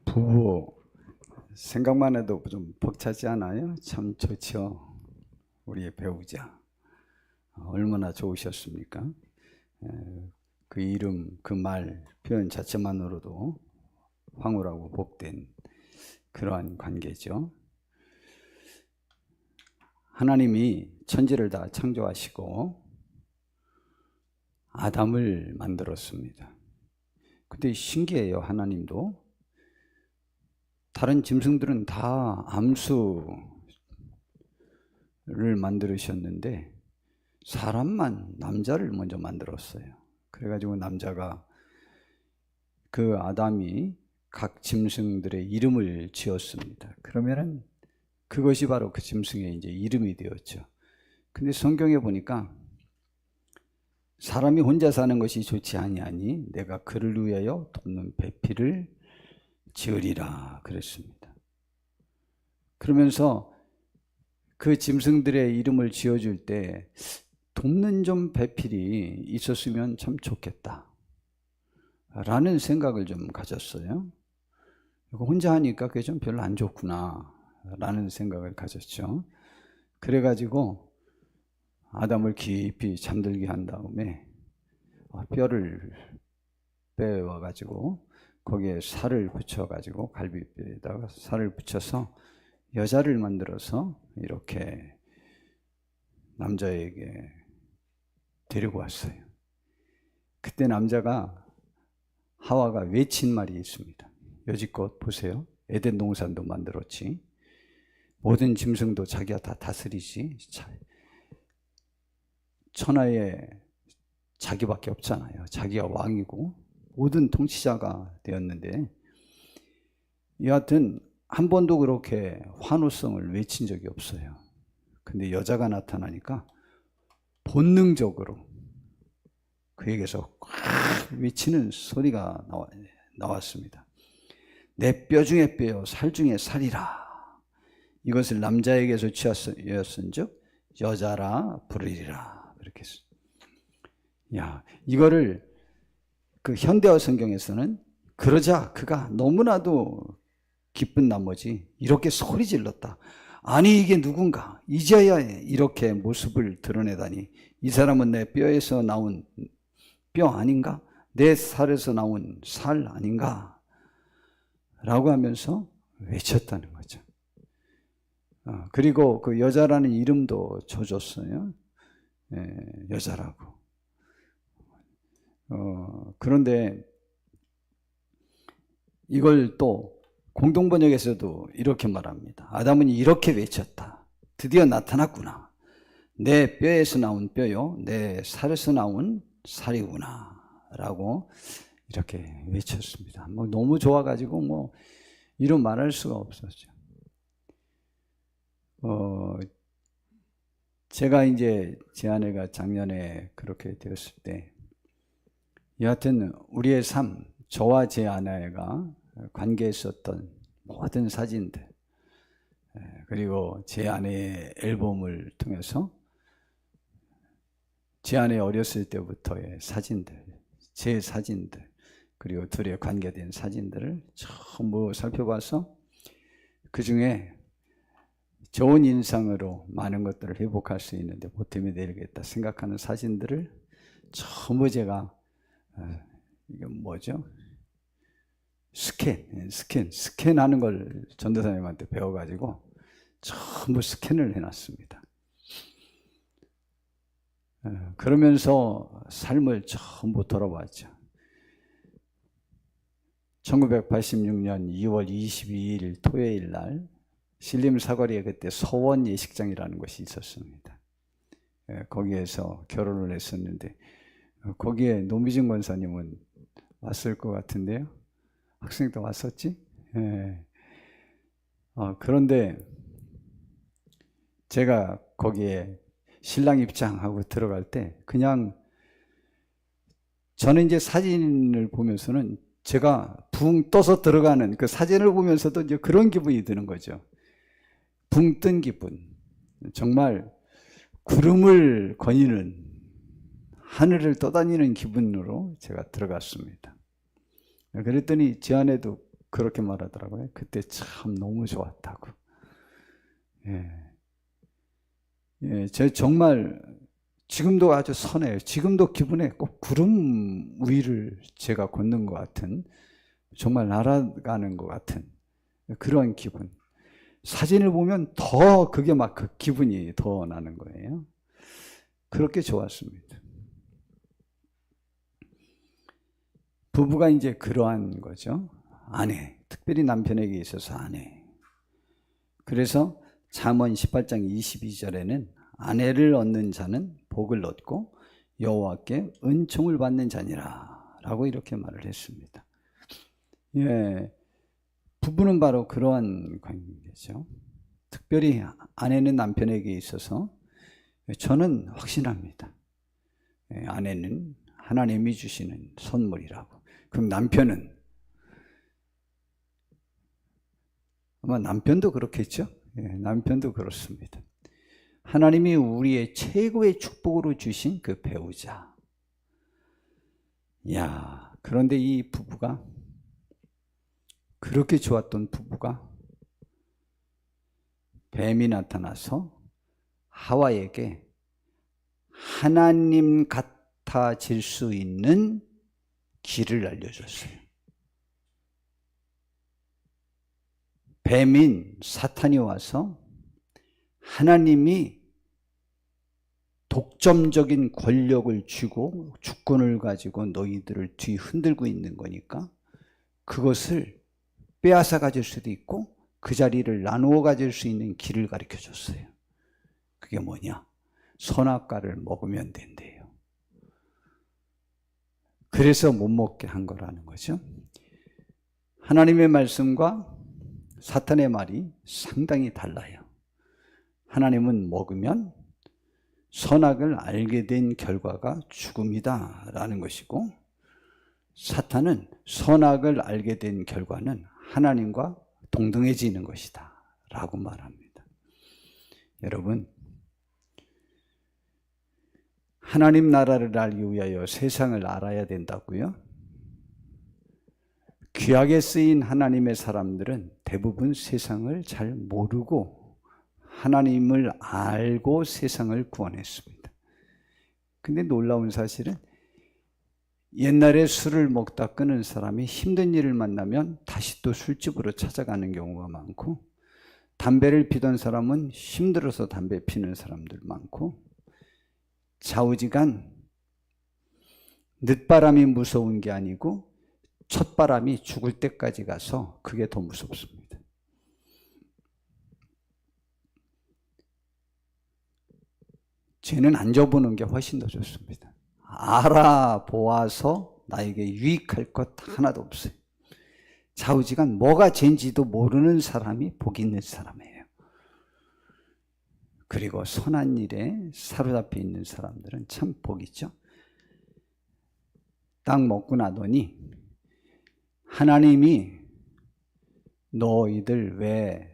부부 생각만 해도 좀 벅차지 않아요? 참 좋죠. 우리의 배우자 얼마나 좋으셨습니까? 그 이름, 그 말 표현 자체만으로도 황홀하고 복된 그러한 관계죠. 하나님이 천지를 다 창조하시고 아담을 만들었습니다. 근데 신기해요. 하나님도 다른 짐승들은 다 암수를 만들으셨는데 사람만, 남자를 먼저 만들었어요. 그래가지고 남자가, 그 아담이 각 짐승들의 이름을 지었습니다. 그러면은 그것이 바로 그 짐승의 이제 이름이 되었죠. 근데 성경에 보니까 사람이 혼자 사는 것이 좋지 아니하니 내가 그를 위하여 돕는 배필을 지으리라 그랬습니다. 그러면서 그 짐승들의 이름을 지어줄 때 돕는 좀 배필이 있었으면 참 좋겠다 라는 생각을 좀 가졌어요. 혼자 하니까 그게 좀 별로 안 좋구나 라는 생각을 가졌죠. 그래가지고 아담을 깊이 잠들게 한 다음에 뼈를 빼와가지고 거기에 살을 붙여가지고 갈비뼈에다가 살을 붙여서 여자를 만들어서 이렇게 남자에게 데리고 왔어요. 그때 남자가, 하와가 외친 말이 있습니다. 여지껏 보세요. 에덴 동산도 만들었지, 모든 짐승도 자기가 다 다스리지, 천하에 자기밖에 없잖아요. 자기가 왕이고 모든 통치자가 되었는데 여하튼 한 번도 그렇게 환호성을 외친 적이 없어요. 근데 여자가 나타나니까 본능적으로 그에게서 꽉 외치는 소리가 나왔습니다. 내 뼈 중에 뼈요 살 중에 살이라. 이것을 남자에게서 취하였은즉 여자라 부르리라. 그렇게 했어요. 야, 이거를 그 현대어 성경에서는 그러자 그가 너무나도 기쁜 나머지 이렇게 소리 질렀다. 아니 이게 누군가? 이제야 이렇게 모습을 드러내다니. 이 사람은 내 뼈에서 나온 뼈 아닌가? 내 살에서 나온 살 아닌가? 라고 하면서 외쳤다는 거죠. 그리고 그 여자라는 이름도 줘줬어요. 여자라고. 그런데 이걸 또 공동번역에서도 이렇게 말합니다. 아담은 이렇게 외쳤다. 드디어 나타났구나. 내 뼈에서 나온 뼈요 내 살에서 나온 살이구나 라고 이렇게 외쳤습니다. 너무 좋아가지고 이런 말할 수가 없었죠. 제가 이제 제 아내가 작년에 그렇게 되었을 때 여하튼 우리의 삶, 저와 제 아내가 관계에 있었던 모든 사진들, 그리고 제 아내의 앨범을 통해서 제 아내 어렸을 때부터의 사진들, 제 사진들, 그리고 둘의 관계된 사진들을 전부 살펴봐서 그 중에 좋은 인상으로 많은 것들을 회복할 수 있는데 보탬이 되겠다 생각하는 사진들을 전부 제가 이게 뭐죠? 스캔하는 걸 전도사님한테 배워가지고 전부 스캔을 해놨습니다. 그러면서 삶을 전부 돌아봤죠. 1986년 2월 22일 토요일 날 신림 사거리에 그때 서원 예식장이라는 곳이 있었습니다. 거기에서 결혼을 했었는데 거기에 노미진 권사님은 왔을 것 같은데요. 학생도 왔었지? 그런데 제가 거기에 신랑 입장하고 들어갈 때 그냥 저는 이제 사진을 보면서는 제가 붕 떠서 들어가는 그 사진을 보면서도 이제 그런 기분이 드는 거죠. 붕 뜬 기분. 정말 구름을 거니는, 하늘을 떠다니는 기분으로 제가 들어갔습니다. 그랬더니 제 아내도 그렇게 말하더라고요. 그때 참 너무 좋았다고. 제 정말 지금도 아주 선해요. 지금도 기분에 꼭 구름 위를 제가 걷는 것 같은, 정말 날아가는 것 같은 그런 기분. 사진을 보면 더 그게 막 그 기분이 더 나는 거예요. 그렇게 좋았습니다. 부부가 이제 그러한 거죠. 아내, 특별히 남편에게 있어서 아내. 그래서 잠언 18장 22절에는 아내를 얻는 자는 복을 얻고 여호와께 은총을 받는 자니라 라고 이렇게 말을 했습니다. 부부는 바로 그러한 관계죠. 특별히 아내는 남편에게 있어서 저는 확신합니다. 아내는 하나님이 주시는 선물이라고. 그럼 남편은? 아마 남편도 그렇겠죠? 남편도 그렇습니다. 하나님이 우리의 최고의 축복으로 주신 그 배우자. 그런데 이 부부가, 그렇게 좋았던 부부가 뱀이 나타나서 하와에게 하나님 같아질 수 있는 길을 알려줬어요. 뱀인 사탄이 와서 하나님이 독점적인 권력을 쥐고 주권을 가지고 너희들을 뒤흔들고 있는 거니까 그것을 빼앗아 가질 수도 있고 그 자리를 나누어 가질 수 있는 길을 가르쳐 줬어요. 그게 뭐냐? 선악과를 먹으면 된대요. 그래서 못 먹게 한 거라는 거죠. 하나님의 말씀과 사탄의 말이 상당히 달라요. 하나님은 먹으면 선악을 알게 된 결과가 죽음이다 라는 것이고, 사탄은 선악을 알게 된 결과는 하나님과 동등해지는 것이다 라고 말합니다. 여러분, 하나님 나라를 알기 위하여 세상을 알아야 된다고요? 귀하게 쓰인 하나님의 사람들은 대부분 세상을 잘 모르고 하나님을 알고 세상을 구원했습니다. 근데 놀라운 사실은 옛날에 술을 먹다 끊은 사람이 힘든 일을 만나면 다시 또 술집으로 찾아가는 경우가 많고, 담배를 피던 사람은 힘들어서 담배 피는 사람들 많고, 좌우지간 늦바람이 무서운 게 아니고 첫바람이 죽을 때까지 가서 그게 더 무섭습니다. 죄는 안 져보는 게 훨씬 더 좋습니다. 알아보아서 나에게 유익할 것 하나도 없어요. 좌우지간 뭐가 죄인지도 모르는 사람이 복 있는 사람이에요. 그리고 선한 일에 사로잡혀 있는 사람들은 참 복 있죠. 딱 먹고 나더니 하나님이 너희들 왜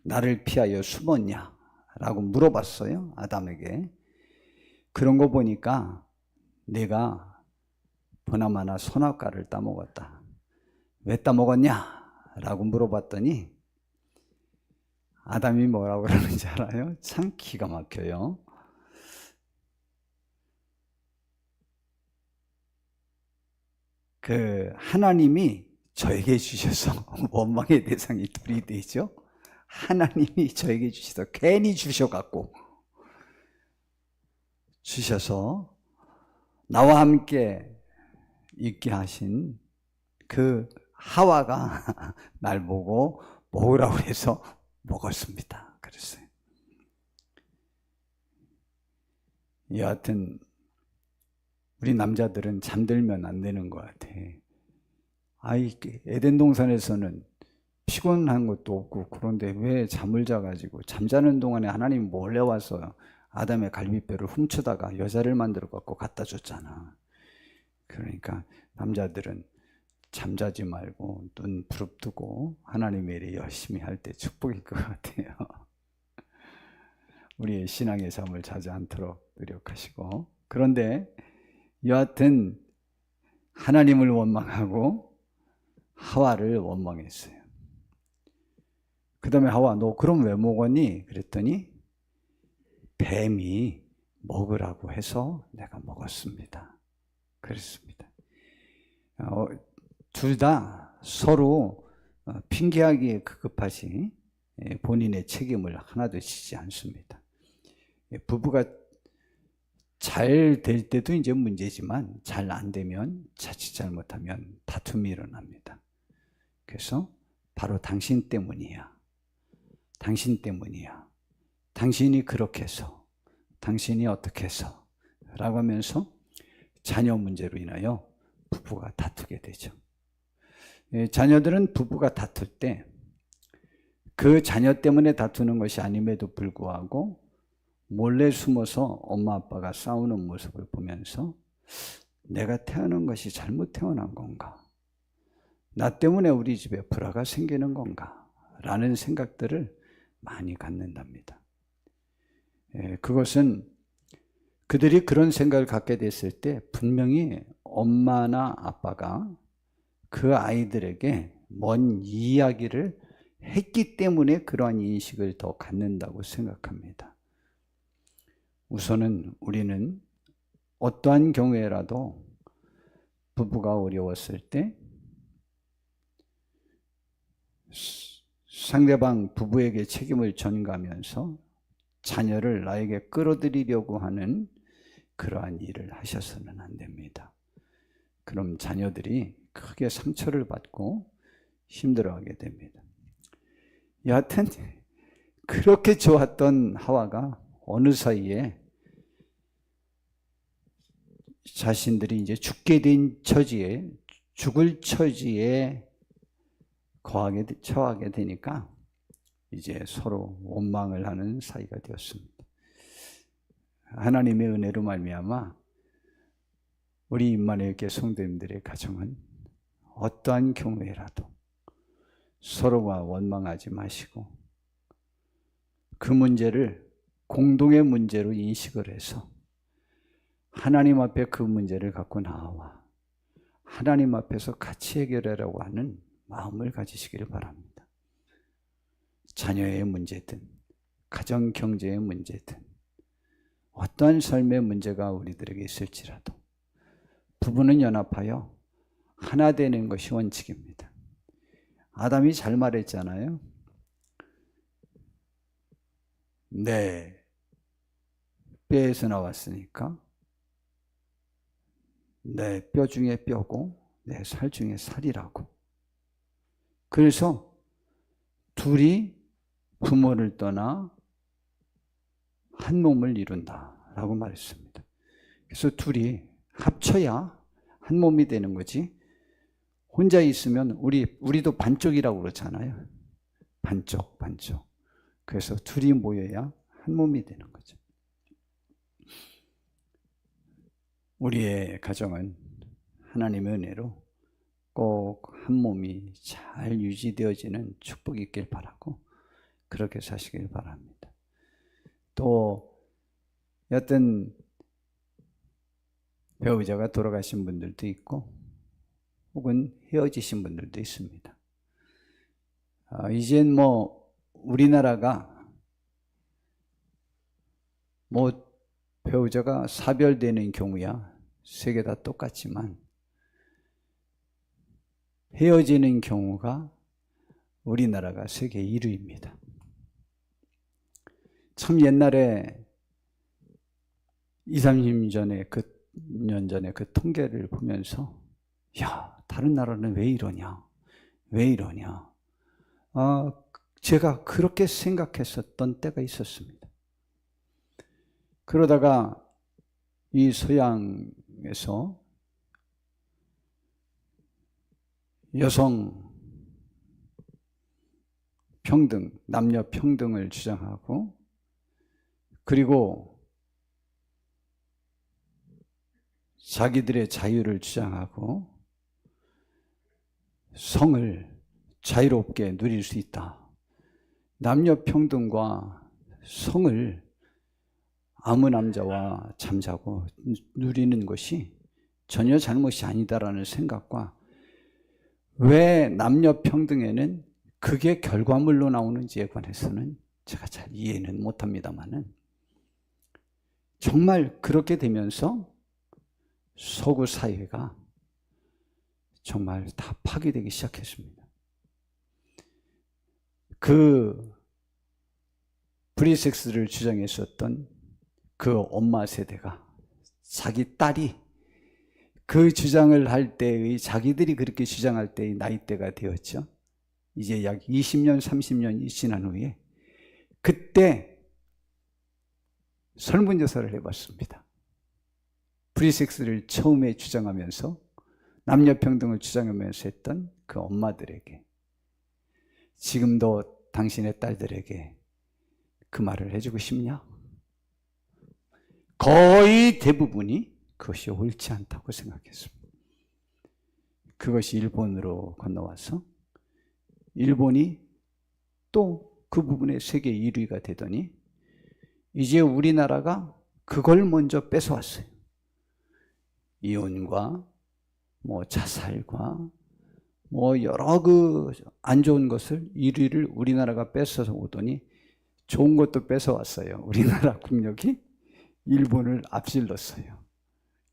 나를 피하여 숨었냐 라고 물어봤어요, 아담에게. 그런 거 보니까 내가 보나마나 선악과를 따먹었다. 왜 따먹었냐 라고 물어봤더니 아담이 뭐라고 그러는지 알아요? 참 기가 막혀요. 하나님이 저에게 주셔서 원망의 대상이 둘이 되죠. 하나님이 저에게 주셔서 괜히 주셔서 나와 함께 있게 하신 그 하와가 날 보고 먹으라고 해서 먹었습니다. 그랬어요. 여하튼 우리 남자들은 잠들면 안 되는 것 같아. 에덴 동산에서는 피곤한 것도 없고 그런데 왜 잠을 자가지고 잠자는 동안에 하나님이 몰래 와서 아담의 갈비뼈를 훔쳐다가 여자를 만들어 갖고 갖다 줬잖아. 그러니까 남자들은 잠자지 말고 눈 부릅뜨고 하나님의 일을 열심히 할 때 축복일 것 같아요. 우리의 신앙의 잠을 자지 않도록 노력하시고, 그런데 여하튼 하나님을 원망하고 하와를 원망했어요. 그 다음에 하와, 너 그럼 왜 먹었니? 그랬더니 뱀이 먹으라고 해서 내가 먹었습니다. 그랬습니다. 둘 다 서로 핑계하기에 급급하시 본인의 책임을 하나도 지지 않습니다. 부부가 잘 될 때도 이제 문제지만 잘 안 되면 자칫 잘못하면 다툼이 일어납니다. 그래서 바로 당신 때문이야. 당신 때문이야. 당신이 그렇게 해서, 당신이 어떻게 해서 라고 하면서 자녀 문제로 인하여 부부가 다투게 되죠. 자녀들은 부부가 다툴 때 그 자녀 때문에 다투는 것이 아님에도 불구하고 몰래 숨어서 엄마 아빠가 싸우는 모습을 보면서 내가 태어난 것이 잘못 태어난 건가? 나 때문에 우리 집에 불화가 생기는 건가? 라는 생각들을 많이 갖는답니다. 그것은 그들이 그런 생각을 갖게 됐을 때 분명히 엄마나 아빠가 그 아이들에게 뭔 이야기를 했기 때문에 그러한 인식을 더 갖는다고 생각합니다. 우선은 우리는 어떠한 경우에라도 부부가 어려웠을 때 상대방 부부에게 책임을 전가하면서 자녀를 나에게 끌어들이려고 하는 그러한 일을 하셔서는 안 됩니다. 그럼 자녀들이 크게 상처를 받고 힘들어하게 됩니다. 여하튼 그렇게 좋았던 하와가 어느 사이에 자신들이 이제 죽게 된 처지에, 죽을 처지에 처하게 되니까 이제 서로 원망을 하는 사이가 되었습니다. 하나님의 은혜로 말미암아 우리 임마누엘 교회 성도님들의 가정은 어떠한 경우에라도 서로가 원망하지 마시고 그 문제를 공동의 문제로 인식을 해서 하나님 앞에 그 문제를 갖고 나와 하나님 앞에서 같이 해결하려고 하는 마음을 가지시기를 바랍니다. 자녀의 문제든 가정 경제의 문제든 어떠한 삶의 문제가 우리들에게 있을지라도 부부는 연합하여 하나 되는 것이 원칙입니다. 아담이 잘 말했잖아요. 내 뼈에서 나왔으니까 내 뼈 중에 뼈고 내 살 중에 살이라고. 그래서 둘이 부모를 떠나 한 몸을 이룬다라고 말했습니다. 그래서 둘이 합쳐야 한 몸이 되는 거지. 혼자 있으면 우리도 반쪽이라고 그렇잖아요. 반쪽. 그래서 둘이 모여야 한 몸이 되는 거죠. 우리의 가정은 하나님의 은혜로 꼭 한 몸이 잘 유지되어지는 축복이 있길 바라고 그렇게 사시길 바랍니다. 또 여튼 배우자가 돌아가신 분들도 있고 혹은 헤어지신 분들도 있습니다. 이젠 우리나라가 배우자가 사별되는 경우야 세계 다 똑같지만 헤어지는 경우가 우리나라가 세계 1위입니다. 참 옛날에 30년 전에 그 통계를 보면서 야, 다른 나라는 왜 이러냐? 제가 그렇게 생각했었던 때가 있었습니다. 그러다가 이 서양에서 여성 평등, 남녀 평등을 주장하고 그리고 자기들의 자유를 주장하고 성을 자유롭게 누릴 수 있다. 남녀 평등과 성을 아무 남자와 잠자고 누리는 것이 전혀 잘못이 아니다라는 생각과 왜 남녀 평등에는 그게 결과물로 나오는지에 관해서는 제가 잘 이해는 못합니다만은 정말 그렇게 되면서 서구 사회가 정말 다 파괴되기 시작했습니다. 그 프리섹스를 주장했었던 그 엄마 세대가 자기 딸이 그 주장을 할 때의 자기들이 그렇게 주장할 때의 나이대가 되었죠. 이제 약 20년, 30년이 지난 후에 그때 설문조사를 해봤습니다. 프리섹스를 처음에 주장하면서 남녀평등을 주장하면서 했던 그 엄마들에게 지금도 당신의 딸들에게 그 말을 해주고 싶냐? 거의 대부분이 그것이 옳지 않다고 생각했습니다. 그것이 일본으로 건너와서 일본이 또 그 부분에 세계 1위가 되더니 이제 우리나라가 그걸 먼저 뺏어왔어요. 이혼과 자살과 여러 그 안 좋은 것을 1위를 우리나라가 뺏어서 오더니 좋은 것도 뺏어왔어요. 우리나라 국력이 일본을 앞질렀어요.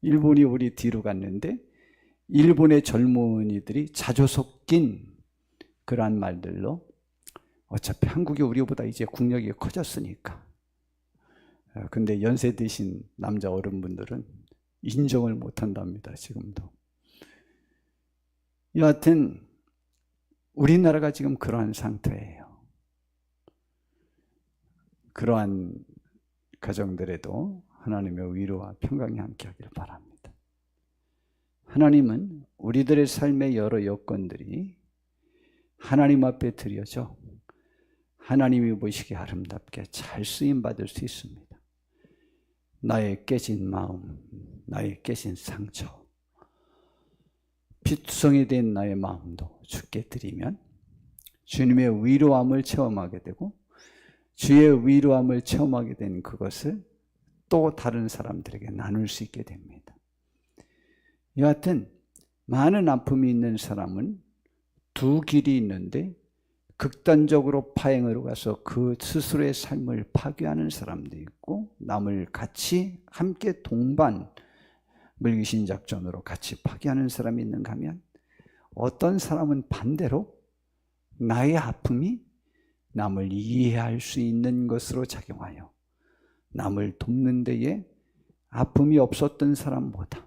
일본이 우리 뒤로 갔는데 일본의 젊은이들이 자주 섞인 그러한 말들로 어차피 한국이 우리보다 이제 국력이 커졌으니까. 근데 연세 드신 남자 어른분들은 인정을 못한답니다. 지금도. 여하튼 우리나라가 지금 그러한 상태예요. 그러한 가정들에도 하나님의 위로와 평강이 함께하길 바랍니다. 하나님은 우리들의 삶의 여러 여건들이 하나님 앞에 드려져 하나님이 보시기에 아름답게 잘 쓰임받을 수 있습니다. 나의 깨진 마음, 나의 깨진 상처, 피투성이 된 나의 마음도 주께 드리면 주님의 위로함을 체험하게 되고 주의 위로함을 체험하게 된 그것을 또 다른 사람들에게 나눌 수 있게 됩니다. 여하튼 많은 아픔이 있는 사람은 두 길이 있는데 극단적으로 파행으로 가서 그 스스로의 삶을 파괴하는 사람도 있고 남을 같이 함께 동반 물귀신 작전으로 같이 파괴하는 사람이 있는가 하면 어떤 사람은 반대로 나의 아픔이 남을 이해할 수 있는 것으로 작용하여 남을 돕는 데에 아픔이 없었던 사람보다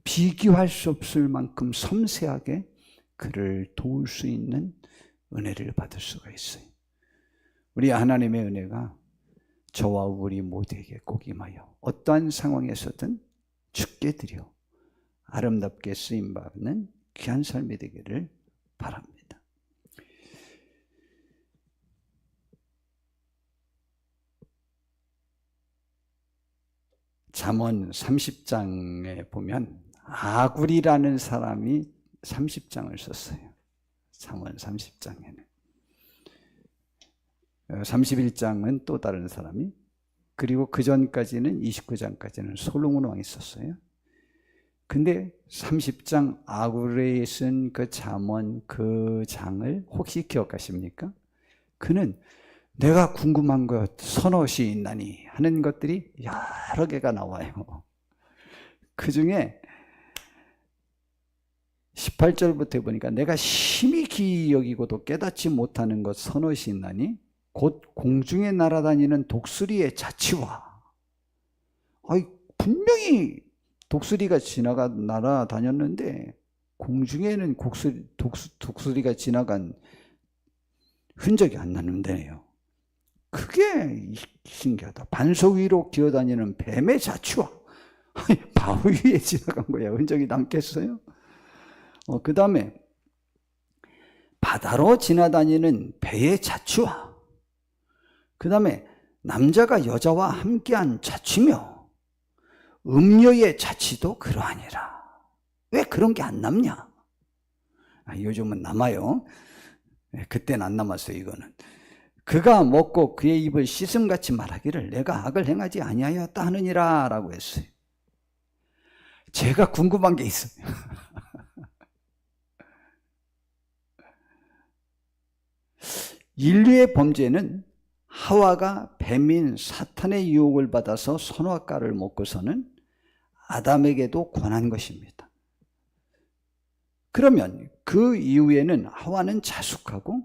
비교할 수 없을 만큼 섬세하게 그를 도울 수 있는 은혜를 받을 수가 있어요. 우리 하나님의 은혜가 저와 우리 모두에게 꼭 임하여 어떠한 상황에서든 주께 드려 아름답게 쓰임받는 귀한 삶이 되기를 바랍니다. 잠언 30장에 보면 아굴이라는 사람이 30장을 썼어요. 잠언 30장에는 31장은 또 다른 사람이, 그리고 그 전까지는 29장까지는 솔로몬 왕이 썼어요. 근데 30장 아굴에 쓴 그 잠언 그 장을 혹시 기억하십니까? 그는 내가 궁금한 것 서너시 있나니 하는 것들이 여러 개가 나와요. 그 중에 18절부터 보니까 내가 심히 기이 여기고도 깨닫지 못하는 것 서너시 있나니 곧 공중에 날아다니는 독수리의 자치와, 분명히 독수리가 날아다녔는데 공중에는 독수리가 지나간 흔적이 안 나는데요. 그게 신기하다. 반석 위로 기어다니는 뱀의 자치와, 바위 위에 지나간 거야. 흔적이 남겠어요? 그 다음에 바다로 지나다니는 배의 자취와, 그 다음에 남자가 여자와 함께한 자취며 음녀의 자취도 그러하니라. 왜 그런 게 안 남냐? 요즘은 남아요. 그때는 안 남았어요. 이거는 그가 먹고 그의 입을 씻음같이 말하기를 내가 악을 행하지 아니하였다 하느니라 라고 했어요. 제가 궁금한 게 있어요. 인류의 범죄는 하와가 뱀인 사탄의 유혹을 받아서 선악과를 먹고서는 아담에게도 권한 것입니다. 그러면 그 이후에는 하와는 자숙하고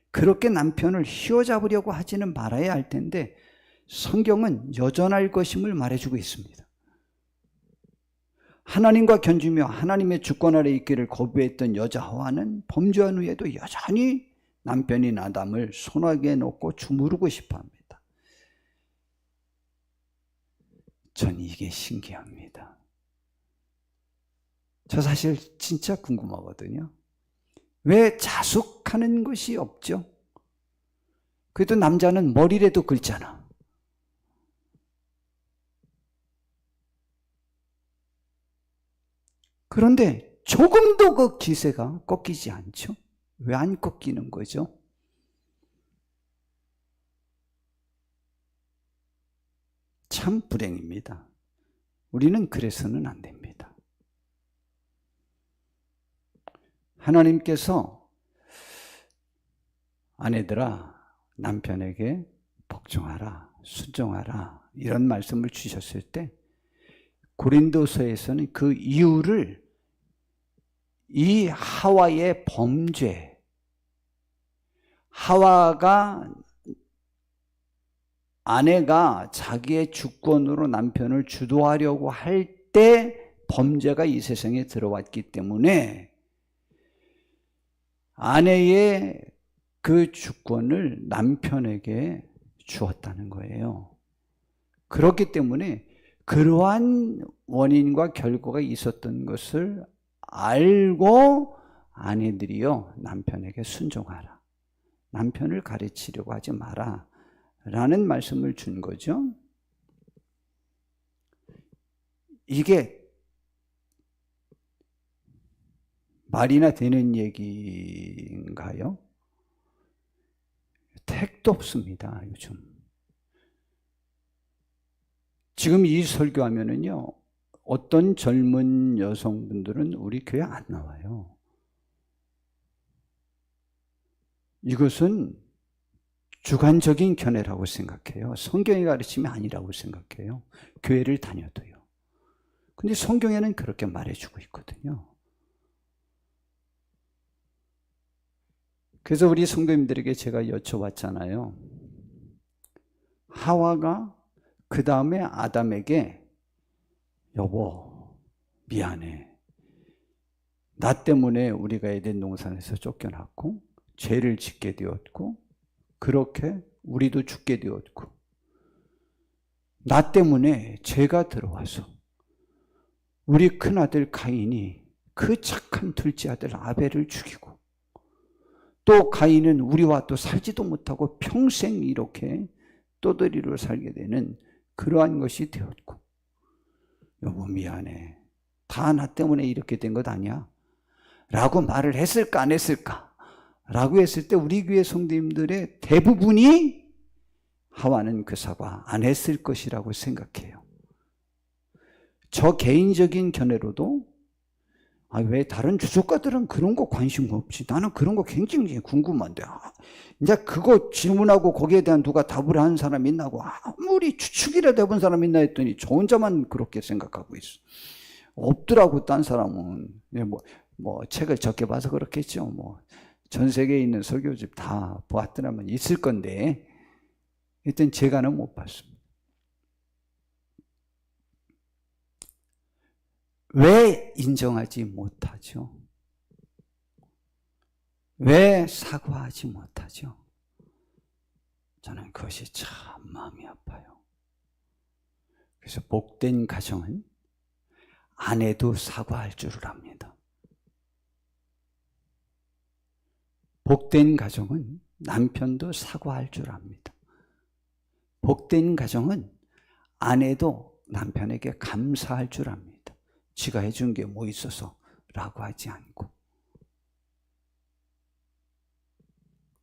그렇게 남편을 휘어잡으려고 하지는 말아야 할 텐데 성경은 여전할 것임을 말해주고 있습니다. 하나님과 견주며 하나님의 주권 아래 있기를 거부했던 여자 하와는 범죄한 후에도 여전히 남편인 아담을 손아귀에 넣고 주무르고 싶어 합니다. 전 이게 신기합니다. 저 사실 진짜 궁금하거든요. 왜 자숙하는 것이 없죠? 그래도 남자는 머리라도 긁잖아. 그런데 조금도 그 기세가 꺾이지 않죠? 왜 안 꺾이는 거죠? 참 불행입니다. 우리는 그래서는 안 됩니다. 하나님께서 아내들아 남편에게 복종하라, 순종하라 이런 말씀을 주셨을 때 고린도서에서는 그 이유를 이 하와의 범죄, 하와가 아내가 자기의 주권으로 남편을 주도하려고 할 때 범죄가 이 세상에 들어왔기 때문에 아내의 그 주권을 남편에게 주었다는 거예요. 그렇기 때문에 그러한 원인과 결과가 있었던 것을 알고 아내들이요 남편에게 순종하라. 남편을 가르치려고 하지 마라. 라는 말씀을 준 거죠. 이게 말이나 되는 얘기인가요? 택도 없습니다, 요즘. 지금 이 설교하면은요, 어떤 젊은 여성분들은 우리 교회 안 나와요. 이것은 주관적인 견해라고 생각해요. 성경의 가르침이 아니라고 생각해요. 교회를 다녀도요. 근데 성경에는 그렇게 말해주고 있거든요. 그래서 우리 성도님들에게 제가 여쭤봤잖아요. 하와가 그 다음에 아담에게 여보 미안해. 나 때문에 우리가 에덴 동산에서 쫓겨났고 죄를 짓게 되었고 그렇게 우리도 죽게 되었고 나 때문에 죄가 들어와서 우리 큰아들 가인이 그 착한 둘째 아들 아벨을 죽이고 또 가인은 우리와 또 살지도 못하고 평생 이렇게 떠돌이로 살게 되는 그러한 것이 되었고 여보 미안해. 다 나 때문에 이렇게 된 것 아니야? 라고 말을 했을까 안 했을까? 라고 했을 때 우리 교회 성도님들의 대부분이 하와는 그 사과 안 했을 것이라고 생각해요. 저 개인적인 견해로도 왜 다른 주석가들은 그런 거 관심 없지? 나는 그런 거 굉장히 궁금한데 이제 그거 질문하고 거기에 대한 누가 답을 한 사람 있나고 아무리 추측이라도 해본 사람 있나 했더니 저 혼자만 그렇게 생각하고 있어. 없더라고. 딴 사람은 뭐 책을 적게 봐서 그렇겠죠. 전 세계에 있는 설교집 다 보았더라면 있을 건데 일단 제가는 못 봤습니다. 왜 인정하지 못하죠? 왜 사과하지 못하죠? 저는 그것이 참 마음이 아파요. 그래서 복된 가정은 아내도 사과할 줄을 압니다. 복된 가정은 남편도 사과할 줄 압니다. 복된 가정은 아내도 남편에게 감사할 줄 압니다. 지가 해준 게 뭐 있어서 라고 하지 않고.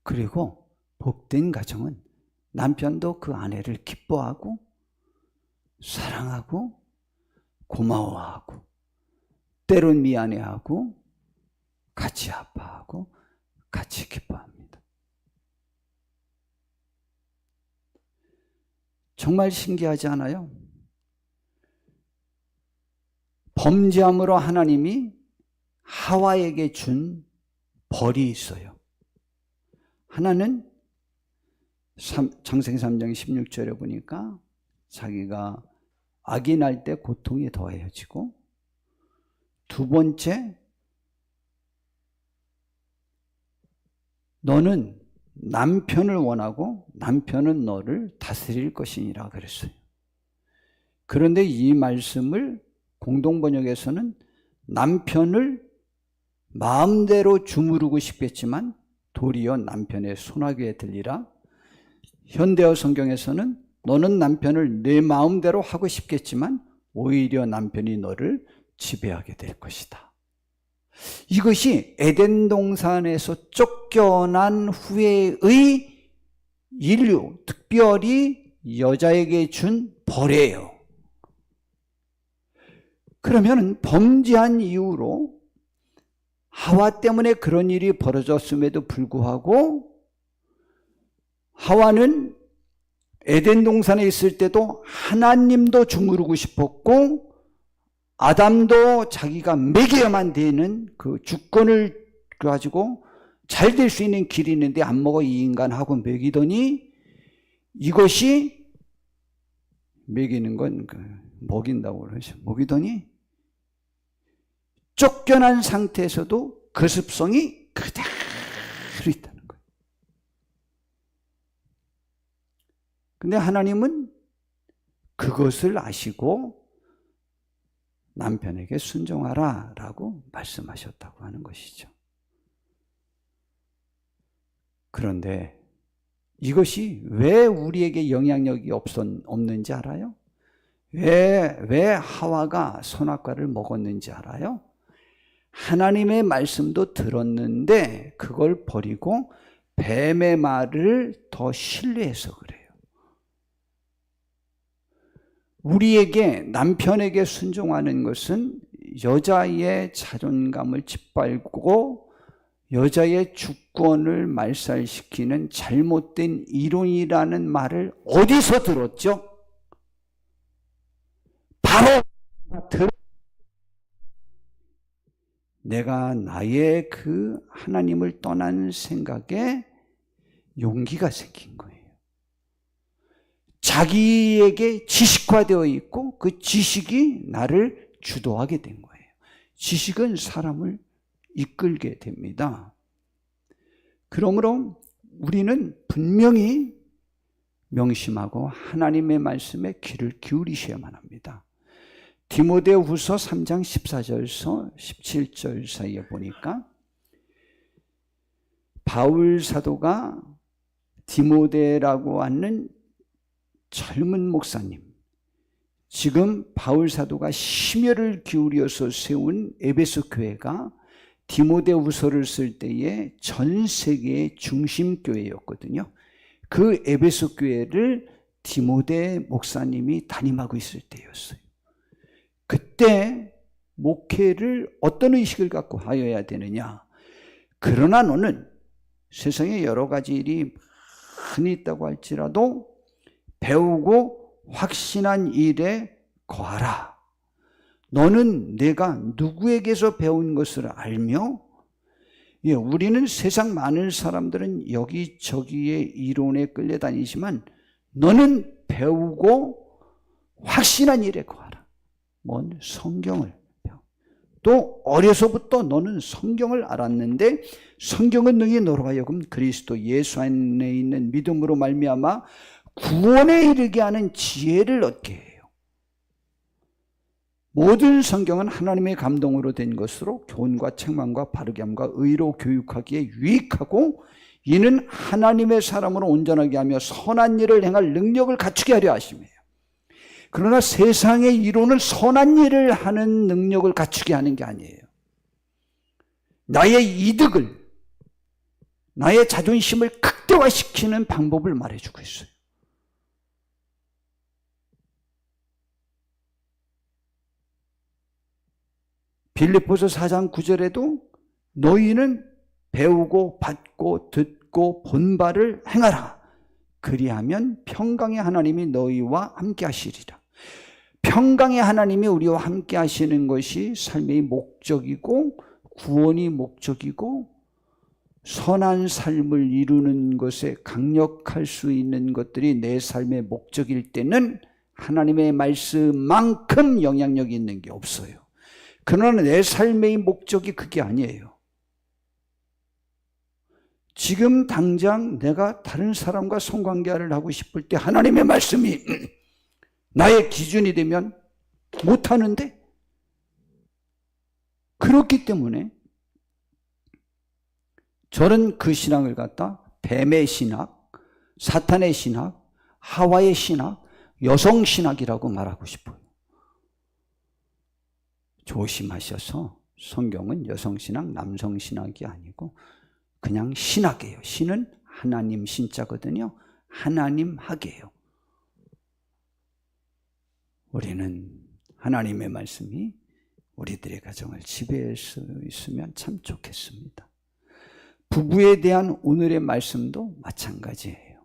그리고 복된 가정은 남편도 그 아내를 기뻐하고 사랑하고 고마워하고 때론 미안해하고 같이 아파하고 같이 기뻐합니다. 정말 신기하지 않아요? 범죄함으로 하나님이 하와에게 준 벌이 있어요. 하나는 창세기 3장 16절에 보니까 자기가 아기 낳을 때 고통이 더해지고, 두 번째, 너는 남편을 원하고 남편은 너를 다스릴 것이니라 그랬어요. 그런데 이 말씀을 공동번역에서는 남편을 마음대로 주무르고 싶겠지만 도리어 남편의 손아귀에 들리라. 현대어 성경에서는 너는 남편을 내 마음대로 하고 싶겠지만 오히려 남편이 너를 지배하게 될 것이다. 이것이 에덴 동산에서 쫓겨난 후에의 인류, 특별히 여자에게 준 벌이에요. 그러면 범죄한 이후로 하와 때문에 그런 일이 벌어졌음에도 불구하고 하와는 에덴 동산에 있을 때도 하나님도 주무르고 싶었고, 아담도 자기가 먹여야만 되는 그 주권을 가지고 잘 될 수 있는 길이 있는데 안 먹어 이 인간하고 먹이더니, 이것이 먹이는 건 먹인다고 그러죠. 먹이더니 쫓겨난 상태에서도 그 습성이 그대로 있다는 거예요. 근데 하나님은 그것을 아시고 남편에게 순종하라 라고 말씀하셨다고 하는 것이죠. 그런데 이것이 왜 우리에게 영향력이 없는지 알아요? 왜 하와가 선악과를 먹었는지 알아요? 하나님의 말씀도 들었는데 그걸 버리고 뱀의 말을 더 신뢰해서 그래요. 우리에게, 남편에게 순종하는 것은 여자의 자존감을 짓밟고 여자의 주권을 말살시키는 잘못된 이론이라는 말을 어디서 들었죠? 바로 내가 나의 그 하나님을 떠나는 생각에 용기가 생긴 거예요. 자기에게 지식화되어 있고 그 지식이 나를 주도하게 된 거예요. 지식은 사람을 이끌게 됩니다. 그러므로 우리는 분명히 명심하고 하나님의 말씀에 귀를 기울이셔야만 합니다. 디모데후서 3장 14절에서 17절 사이에 보니까 바울 사도가 디모데라고 하는 젊은 목사님, 지금 바울 사도가 심혈을 기울여서 세운 에베소 교회가 디모데후서를 쓸 때에 전 세계의 중심 교회였거든요. 그 에베소 교회를 디모데 목사님이 담임하고 있을 때였어요. 그때 목회를 어떤 의식을 갖고 하여야 되느냐? 그러나 너는 세상에 여러 가지 일이 많이 있다고 할지라도 배우고 확신한 일에 거하라. 너는 내가 누구에게서 배운 것을 알며, 우리는 세상 많은 사람들은 여기저기의 이론에 끌려다니지만 너는 배우고 확신한 일에 거하라. 뭔 성경을 배워. 또 어려서부터 너는 성경을 알았는데 성경은 능히 너로 하여금 그리스도 예수 안에 있는 믿음으로 말미암아 구원에 이르게 하는 지혜를 얻게 해요. 모든 성경은 하나님의 감동으로 된 것으로 교훈과 책망과 바르게 함과 의로 교육하기에 유익하고 이는 하나님의 사람으로 온전하게 하며 선한 일을 행할 능력을 갖추게 하려 하심이에요. 그러나 세상의 이론은 선한 일을 하는 능력을 갖추게 하는 게 아니에요. 나의 이득을, 나의 자존심을 극대화시키는 방법을 말해주고 있어요. 빌립보서 4장 9절에도 너희는 배우고 받고 듣고 본 바를 행하라. 그리하면 평강의 하나님이 너희와 함께 하시리라. 평강의 하나님이 우리와 함께 하시는 것이 삶의 목적이고 구원이 목적이고 선한 삶을 이루는 것에 강력할 수 있는 것들이 내 삶의 목적일 때는 하나님의 말씀만큼 영향력이 있는 게 없어요. 그러나 내 삶의 목적이 그게 아니에요. 지금 당장 내가 다른 사람과 성관계를 하고 싶을 때 하나님의 말씀이 나의 기준이 되면 못하는데, 그렇기 때문에 저는 그 신앙을 갖다 뱀의 신학, 사탄의 신학, 하와의 신학, 여성 신학이라고 말하고 싶어요. 조심하셔서 성경은 여성 신학, 남성 신학이 아니고 그냥 신학이에요. 신은 하나님 신자거든요. 하나님 학이에요. 우리는 하나님의 말씀이 우리들의 가정을 지배할 수 있으면 참 좋겠습니다. 부부에 대한 오늘의 말씀도 마찬가지예요.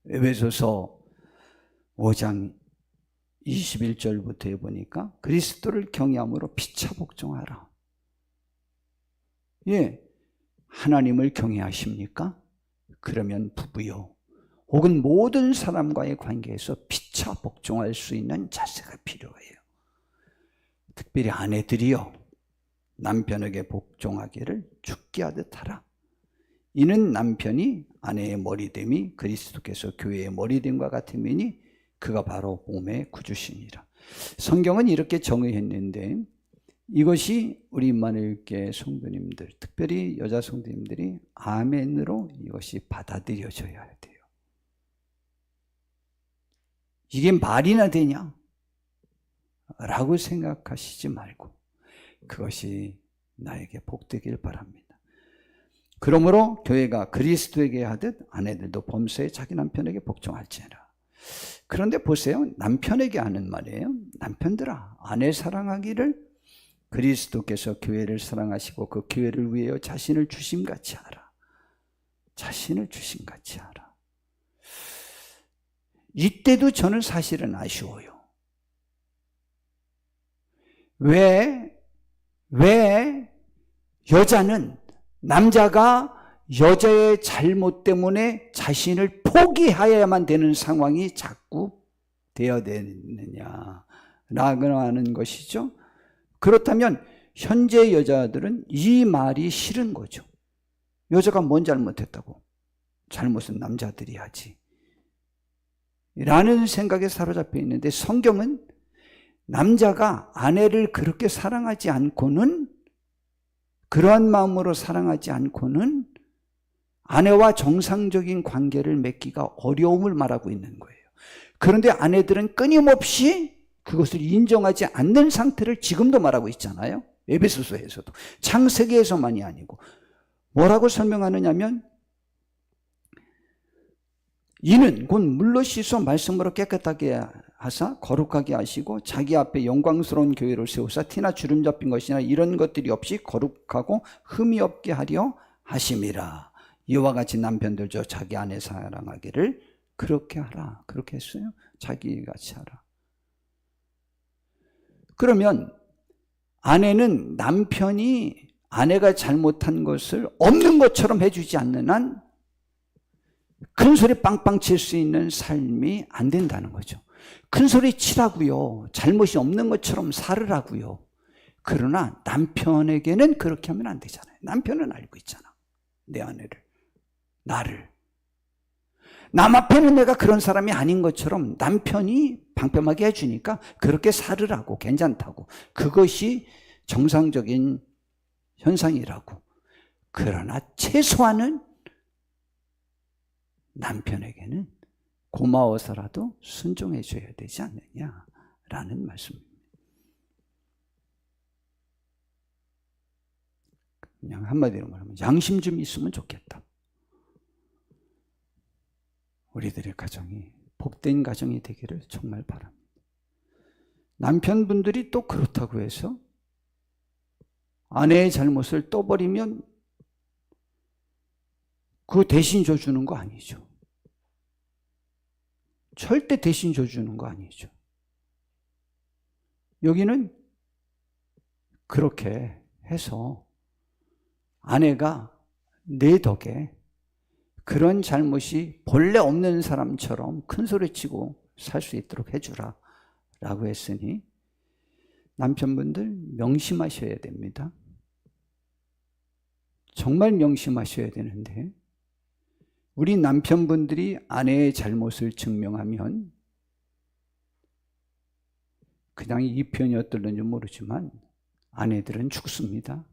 에베소서 5장 21절부터 해보니까 그리스도를 경외함으로 피차 복종하라. 예, 하나님을 경외하십니까? 그러면 부부요, 혹은 모든 사람과의 관계에서 피차 복종할 수 있는 자세가 필요해요. 특별히 아내들이요, 남편에게 복종하기를 죽게 하듯 하라. 이는 남편이 아내의 머리됨이 그리스도께서 교회의 머리됨과 같음이니 그가 바로 몸의 구주시니라. 성경은 이렇게 정의했는데 이것이 우리 임마누엘교회 성도님들, 특별히 여자 성도님들이 아멘으로 이것이 받아들여져야 돼요. 이게 말이나 되냐? 라고 생각하시지 말고 그것이 나에게 복되길 바랍니다. 그러므로 교회가 그리스도에게 하듯 아내들도 범사에 자기 남편에게 복종할지니라. 그런데 보세요. 남편에게 하는 말이에요. 남편들아, 아내 사랑하기를 그리스도께서 교회를 사랑하시고 그 교회를 위하여 자신을 주심같이 하라. 자신을 주심같이 하라. 이때도 저는 사실은 아쉬워요. 왜 여자는, 남자가 여자의 잘못 때문에 자신을 포기해야만 되는 상황이 자꾸 되어야 되느냐라고 하는 것이죠. 그렇다면 현재 여자들은 이 말이 싫은 거죠. 여자가 뭔 잘못했다고? 잘못은 남자들이 하지 라는 생각에 사로잡혀 있는데, 성경은 남자가 아내를 그렇게 사랑하지 않고는, 그러한 마음으로 사랑하지 않고는 아내와 정상적인 관계를 맺기가 어려움을 말하고 있는 거예요. 그런데 아내들은 끊임없이 그것을 인정하지 않는 상태를 지금도 말하고 있잖아요. 에베소서에서도. 창세기에서만이 아니고. 뭐라고 설명하느냐면, 이는 곧 물로 씻어 말씀으로 깨끗하게 하사 거룩하게 하시고 자기 앞에 영광스러운 교회를 세우사 티나 주름 잡힌 것이나 이런 것들이 없이 거룩하고 흠이 없게 하려 하심이라. 이와 같이 남편들도 자기 아내 사랑하기를 그렇게 하라. 그렇게 했어요. 자기같이 하라. 그러면 아내는 남편이 아내가 잘못한 것을 없는 것처럼 해주지 않는 한 큰 소리 빵빵 칠 수 있는 삶이 안 된다는 거죠. 큰 소리 치라고요. 잘못이 없는 것처럼 살으라고요. 그러나 남편에게는 그렇게 하면 안 되잖아요. 남편은 알고 있잖아. 내 아내를, 나를. 남 앞에는 내가 그런 사람이 아닌 것처럼 남편이 방편하게 해주니까 그렇게 살으라고, 괜찮다고. 그것이 정상적인 현상이라고. 그러나 최소한은 남편에게는 고마워서라도 순종해 줘야 되지 않느냐라는 말씀입니다. 그냥 한마디로 말하면 양심 좀 있으면 좋겠다. 우리들의 가정이 복된 가정이 되기를 정말 바랍니다. 남편분들이 또 그렇다고 해서 아내의 잘못을 떠버리면 그 대신 져주는 거 아니죠. 절대 대신 줘주는 거 아니죠. 여기는 그렇게 해서 아내가 내 덕에 그런 잘못이 본래 없는 사람처럼 큰 소리치고 살 수 있도록 해주라 라고 했으니 남편분들 명심하셔야 됩니다. 정말 명심하셔야 되는데 우리 남편분들이 아내의 잘못을 증명하면 그냥 이 편이 어떨는지 모르지만 아내들은 죽습니다.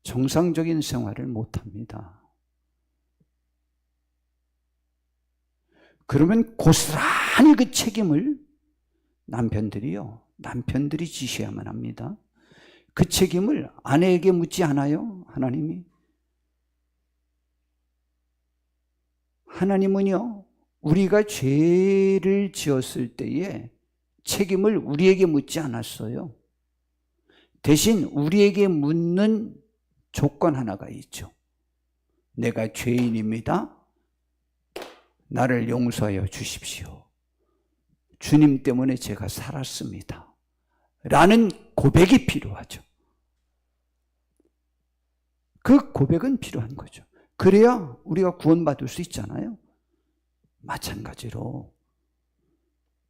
정상적인 생활을 못합니다. 그러면 고스란히 그 책임을 남편들이 지셔야만 합니다. 그 책임을 아내에게 묻지 않아요, 하나님이? 하나님은요, 우리가 죄를 지었을 때에 책임을 우리에게 묻지 않았어요. 대신 우리에게 묻는 조건 하나가 있죠. 내가 죄인입니다. 나를 용서하여 주십시오. 주님 때문에 제가 살았습니다. 라는 고백이 필요하죠. 그 고백은 필요한 거죠. 그래야 우리가 구원받을 수 있잖아요. 마찬가지로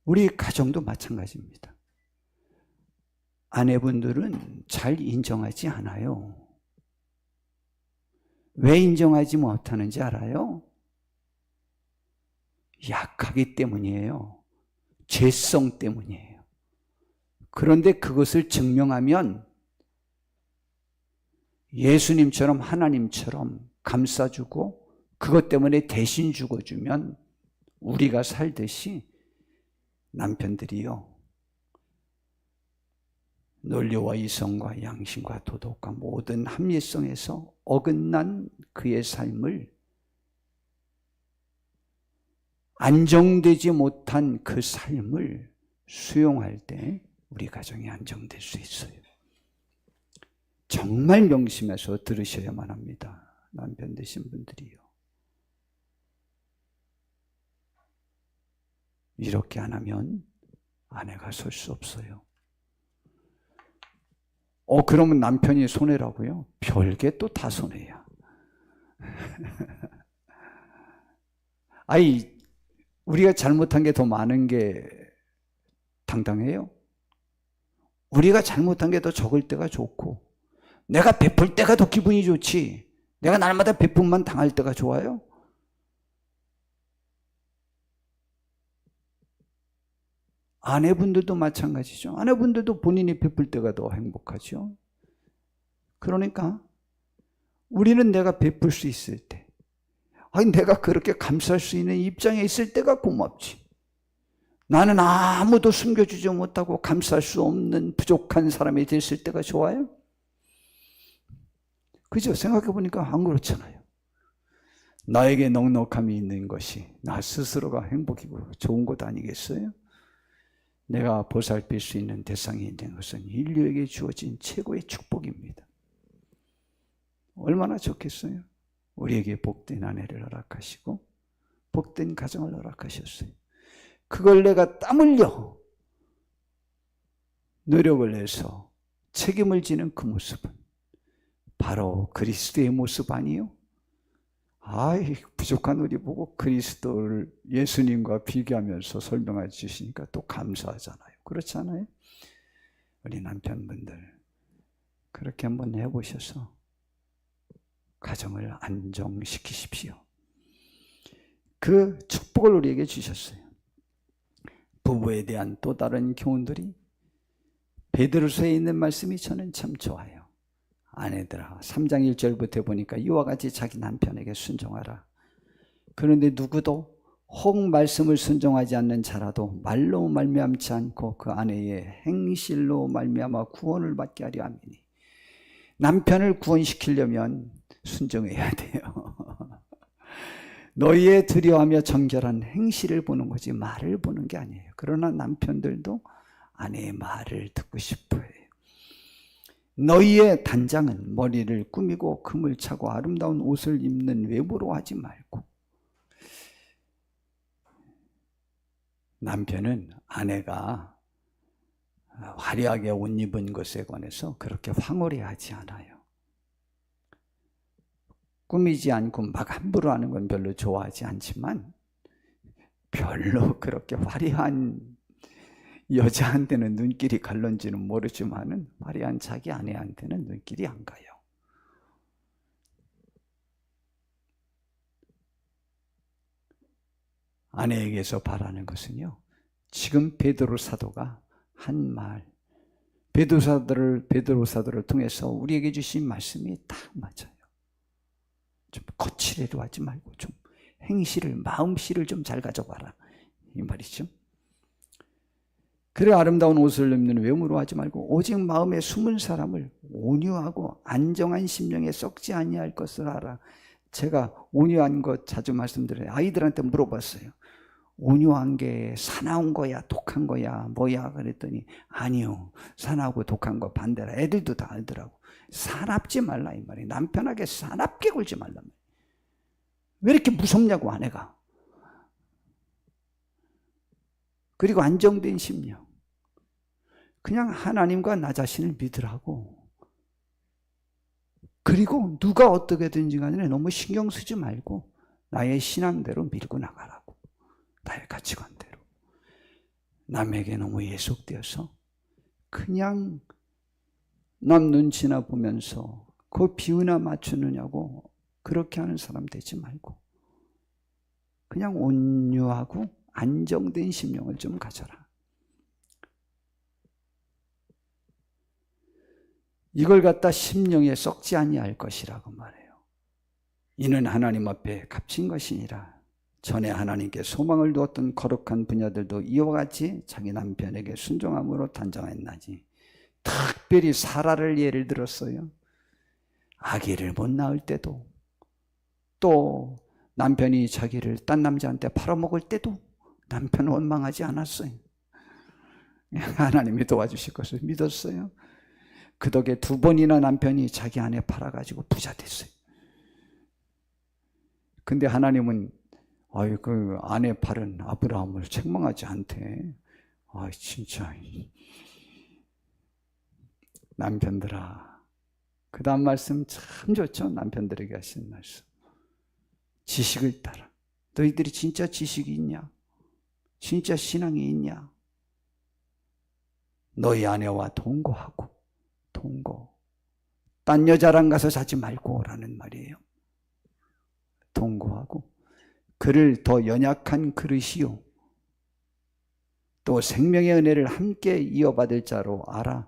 우리 가정도 마찬가지입니다. 아내분들은 잘 인정하지 않아요. 왜 인정하지 못하는지 알아요? 약하기 때문이에요. 죄성 때문이에요. 그런데 그것을 증명하면 예수님처럼 하나님처럼 감싸주고 그것 때문에 대신 죽어주면 우리가 살듯이 남편들이요, 논리와 이성과 양심과 도덕과 모든 합리성에서 어긋난 그의 삶을 안정되지 못한 그 삶을 수용할 때 우리 가정이 안정될 수 있어요. 정말 명심해서 들으셔야만 합니다. 남편 되신 분들이요. 이렇게 안 하면 아내가 설 수 없어요. 그러면 남편이 손해라고요? 별게 또 다 손해야. 우리가 잘못한 게 더 많은 게 당당해요? 우리가 잘못한 게 더 적을 때가 좋고, 내가 베풀 때가 더 기분이 좋지, 내가 날마다 베품만 당할 때가 좋아요? 아내분들도 마찬가지죠. 아내분들도 본인이 베풀 때가 더 행복하죠. 그러니까 우리는 내가 베풀 수 있을 때, 내가 그렇게 감사할 수 있는 입장에 있을 때가 고맙지. 나는 아무도 숨겨주지 못하고 감사할 수 없는 부족한 사람이 됐을 때가 좋아요? 그죠? 생각해보니까 안 그렇잖아요. 나에게 넉넉함이 있는 것이 나 스스로가 행복이고 좋은 것 아니겠어요? 내가 보살필 수 있는 대상이 있는 것은 인류에게 주어진 최고의 축복입니다. 얼마나 좋겠어요? 우리에게 복된 아내를 허락하시고 복된 가정을 허락하셨어요. 그걸 내가 땀 흘려 노력을 해서 책임을 지는 그 모습은 바로 그리스도의 모습 아니에요? 부족한 우리 보고 그리스도를 예수님과 비교하면서 설명해 주시니까 또 감사하잖아요. 그렇지 않아요? 우리 남편분들 그렇게 한번 해보셔서 가정을 안정시키십시오. 그 축복을 우리에게 주셨어요. 부부에 대한 또 다른 교훈들이 베드로서에 있는 말씀이 저는 참 좋아요. 아내들아, 3장 1절부터 보니까 이와 같이 자기 남편에게 순종하라. 그런데 누구도 혹 말씀을 순종하지 않는 자라도 말로 말미암지 않고 그 아내의 행실로 말미암아 구원을 받게 하려 함이니. 남편을 구원시키려면 순종해야 돼요. 너희의 두려워하며 정결한 행실을 보는 거지 말을 보는 게 아니에요. 그러나 남편들도 아내의 말을 듣고 싶어 해요. 너희의 단장은 머리를 꾸미고 금을 차고 아름다운 옷을 입는 외모로 하지 말고 남편은 아내가 화려하게 옷 입은 것에 관해서 그렇게 황홀해하지 않아요. 꾸미지 않고 막 함부로 하는 건 별로 좋아하지 않지만 별로 그렇게 화려한 여자한테는 눈길이 갈런지는 모르지만은 화려한 자기 아내한테는 눈길이 안 가요. 아내에게서 바라는 것은요, 지금 베드로 사도가 한 말, 베드로 사도를 통해서 우리에게 주신 말씀이 딱 맞아요. 좀 거칠애로 하지 말고 좀 행실을, 마음씨를 좀 잘 가져봐라, 이 말이죠. 그래 아름다운 옷을 입는 외모로 하지 말고 오직 마음에 숨은 사람을 온유하고 안정한 심령에 썩지 아니할 것을 알아. 제가 온유한 것 자주 말씀드려요. 아이들한테 물어봤어요. 온유한 게 사나운 거야, 독한 거야, 뭐야? 그랬더니 아니요, 사나우고 독한 거 반대라. 애들도 다 알더라고. 사납지 말라 이 말이에요. 남편에게 사납게 굴지 말라. 왜 이렇게 무섭냐고 아내가. 그리고 안정된 심령. 그냥 하나님과 나 자신을 믿으라고. 그리고 누가 어떻게든지 간에 너무 신경 쓰지 말고 나의 신앙대로 밀고 나가라고. 나의 가치관대로. 남에게 너무 예속되어서 그냥 남 눈치나 보면서 그 비유나 맞추느냐고 그렇게 하는 사람 되지 말고 그냥 온유하고 안정된 심령을 좀 가져라. 이걸 갖다 심령에 썩지 아니할 것이라고 말해요. 이는 하나님 앞에 값진 것이니라. 전에 하나님께 소망을 두었던 거룩한 분야들도 이와 같이 자기 남편에게 순종함으로 단정했나니. 특별히 사라를 예를 들었어요. 아기를 못 낳을 때도, 또 남편이 자기를 딴 남자한테 팔아먹을 때도 남편은 원망하지 않았어요. 하나님이 도와주실 것을 믿었어요. 그 덕에 2번이나 남편이 자기 아내 팔아가지고 부자 됐어요. 근데 하나님은 그 아내 팔은 아브라함을 책망하지 않대. 진짜 남편들아. 그 다음 말씀 참 좋죠. 남편들에게 하신 말씀. 지식을 따라. 너희들이 진짜 지식이 있냐? 진짜 신앙이 있냐? 너희 아내와 동거하고 동거. 딴 여자랑 가서 자지 말고 라는 말이에요. 동거하고 그를 더 연약한 그릇이요 또 생명의 은혜를 함께 이어받을 자로 알아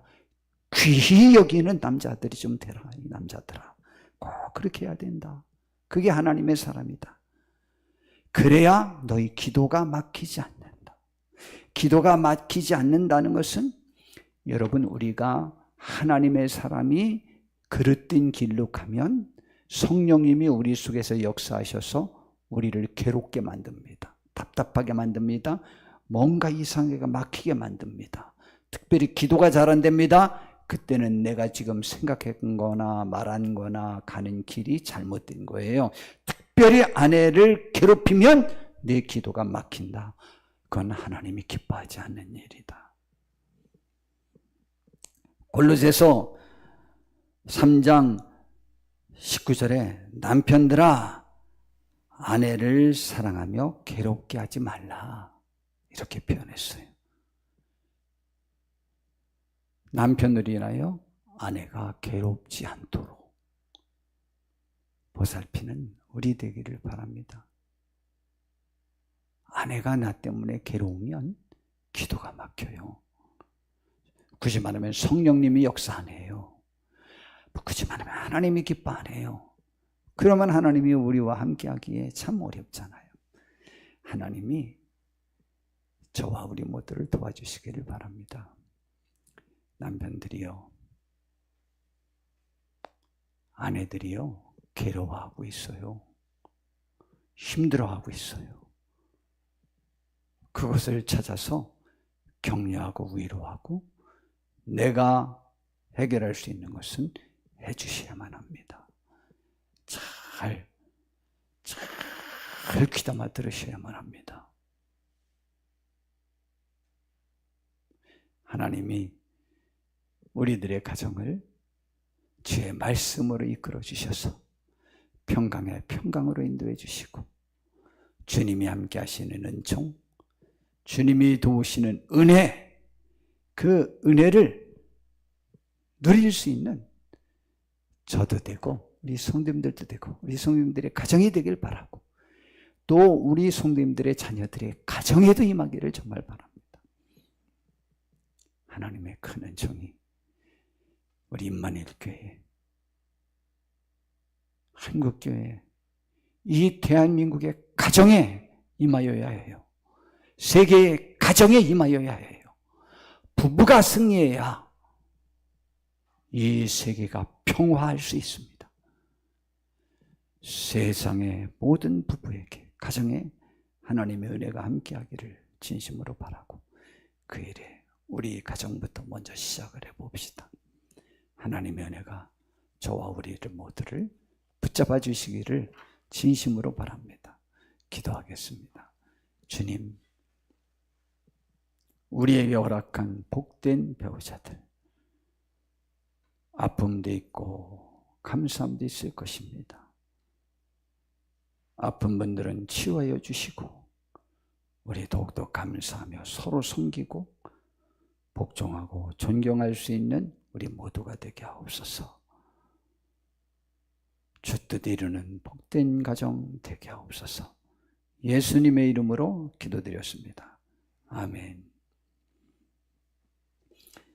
귀히 여기는 남자들이 좀 되라. 이 남자들아 꼭 그렇게 해야 된다. 그게 하나님의 사람이다. 그래야 너희 기도가 막히지 않는다. 기도가 막히지 않는다는 것은 여러분 우리가 하나님의 사람이 그릇된 길로 가면 성령님이 우리 속에서 역사하셔서 우리를 괴롭게 만듭니다. 답답하게 만듭니다. 뭔가 이상하게 막히게 만듭니다. 특별히 기도가 잘 안 됩니다. 그때는 내가 지금 생각한 거나 말한 거나 가는 길이 잘못된 거예요. 특별히 아내를 괴롭히면 내 기도가 막힌다. 그건 하나님이 기뻐하지 않는 일이다. 골로새서 3장 19절에 남편들아 아내를 사랑하며 괴롭게 하지 말라 이렇게 표현했어요. 남편을 인하여 아내가 괴롭지 않도록 보살피는 우리 되기를 바랍니다. 아내가 나 때문에 괴로우면 기도가 막혀요. 굳이 말하면 성령님이 역사 안 해요. 굳이 말하면 하나님이 기뻐 안 해요. 그러면 하나님이 우리와 함께하기에 참 어렵잖아요. 하나님이 저와 우리 모두를 도와주시기를 바랍니다. 남편들이요, 아내들이요 괴로워하고 있어요. 힘들어하고 있어요. 그것을 찾아서 격려하고 위로하고 내가 해결할 수 있는 것은 해주셔야만 합니다. 잘 귀담아 들으셔야만 합니다. 하나님이 우리들의 가정을 주의 말씀으로 이끌어 주셔서 평강에 평강으로 인도해 주시고 주님이 함께 하시는 은총, 주님이 도우시는 은혜, 그 은혜를 누릴 수 있는 저도 되고 우리 성도님들도 되고 우리 성도님들의 가정이 되길 바라고 또 우리 성도님들의 자녀들의 가정에도 임하기를 정말 바랍니다. 하나님의 큰 은총이 우리 임마누엘 교회, 한국교회, 이 대한민국의 가정에 임하여야 해요. 세계의 가정에 임하여야 해요. 부부가 승리해야 이 세계가 평화할 수 있습니다. 세상의 모든 부부에게 가정에 하나님의 은혜가 함께하기를 진심으로 바라고 그 일에 우리 가정부터 먼저 시작을 해봅시다. 하나님의 은혜가 저와 우리를 모두를 붙잡아 주시기를 진심으로 바랍니다. 기도하겠습니다. 주님, 우리에게 허락한 복된 배우자들, 아픔도 있고 감사함도 있을 것입니다. 아픈 분들은 치유하여 주시고 우리 더욱더 감사하며 서로 섬기고 복종하고 존경할 수 있는 우리 모두가 되게 하옵소서. 주 뜻 이루는 복된 가정 되게 하옵소서. 예수님의 이름으로 기도드렸습니다. 아멘.